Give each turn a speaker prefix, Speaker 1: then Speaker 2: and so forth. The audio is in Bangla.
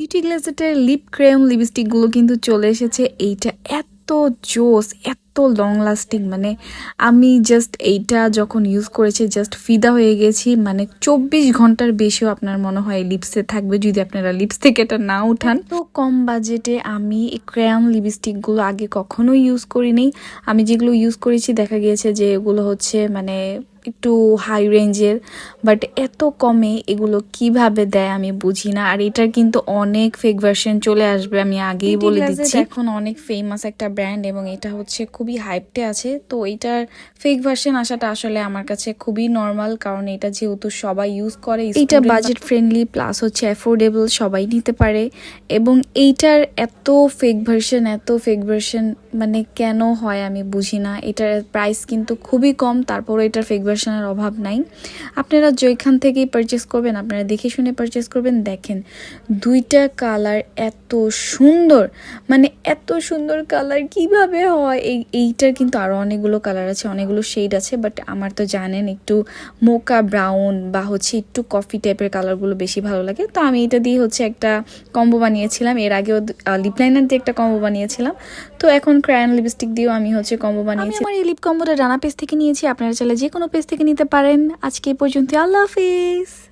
Speaker 1: বিউটি গ্লেজেটের লিপ ক্রেম লিপস্টিকগুলো কিন্তু চলে এসেছে। এইটা এত জোস, এত লং লাস্টিং, মানে আমি জাস্ট এইটা যখন ইউজ করেছি জাস্ট ফিদা হয়ে গেছি। মানে 24 ঘন্টার বেশিও আপনার মনে হয় লিপসে থাকবে যদি আপনারা লিপস থেকে এটা না উঠান। তো কম বাজেটে আমি এই ক্রেয়ন লিপস্টিকগুলো আগে কখনো ইউজ করিনি। আমি যেগুলো ইউজ করেছি দেখা গিয়েছে যে এগুলো হচ্ছে মানে একটু হাই রেঞ্জের, বাট এত কমে এগুলো কিভাবে দেয় আমি বুঝি না। আর এটার কিন্তু অনেক ফেক ভার্সন চলে আসবে, আমি আগেই বলে দিচ্ছি। এখন অনেক ফেমাস একটা ব্র্যান্ড এবং এটা হচ্ছে খুবই হাইপটে আছে। তো এটার ফেক ভার্সন আসাটা আসলে আমার কাছে খুবই নর্মাল, কারণ এটা যেহেতু সবাই ইউজ করে, এটা বাজেট ফ্রেন্ডলি প্লাস হচ্ছে অ্যাফোর্ডেবল, সবাই নিতে পারে। এবং এইটার এত ফেক ভার্সন মানে কেন হয় আমি বুঝি না। এটার প্রাইস কিন্তু খুবই কম, তারপরও এটার ফেক ভার্সনের অভাব নাই। আপনারা যেখান থেকেই পারচেস করবেন আপনারা দেখে শুনে পারচেস করবেন। দেখেন দুইটা কালার এত সুন্দর, মানে এত সুন্দর কালার কিভাবে হয়। এইটার কিন্তু আরও অনেকগুলো কালার আছে, অনেকগুলো শেড আছে, বাট আমার তো জানেন একটু মোকা ব্রাউন বা হচ্ছে একটু কফি টাইপের কালারগুলো বেশি ভালো লাগে। তো আমি এটা দিয়ে হচ্ছে একটা কম্বো বানিয়েছিলাম, এর আগেও লিপ লাইনার দিয়ে একটা কম্বো বানিয়েছিলাম। তো এখন ক্রায়ন লিপস্টিক দিয়েও আমি হচ্ছে কম্বো বানিয়েছি। আমার এই লিপ কম্বোটা রানা পেজ থেকে নিয়েছি, আপনারা চাইলে যে কোনো পেজ থেকে নিতে পারেন। আজকে এই পর্যন্ত, আল্লাহ হাফিজ।